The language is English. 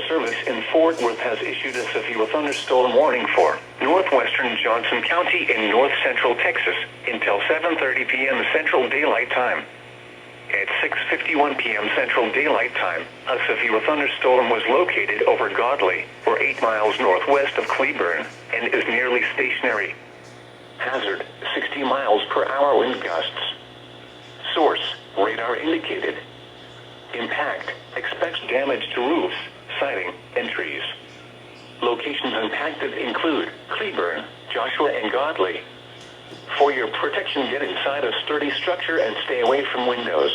Service in Fort Worth has issued a severe thunderstorm warning for northwestern Johnson County in north central Texas until 7:30 p.m. Central Daylight Time. At 6:51 p.m. Central Daylight Time, a severe thunderstorm was located over Godley, or 8 miles northwest of Cleburne, and is nearly stationary. Hazard, 60 miles per hour wind gusts. Source, radar indicated. Impact, expects damage to roofs, siding, and trees. Locations impacted include Cleburne, Joshua, and Godley. For your protection, get inside a sturdy structure and stay away from windows.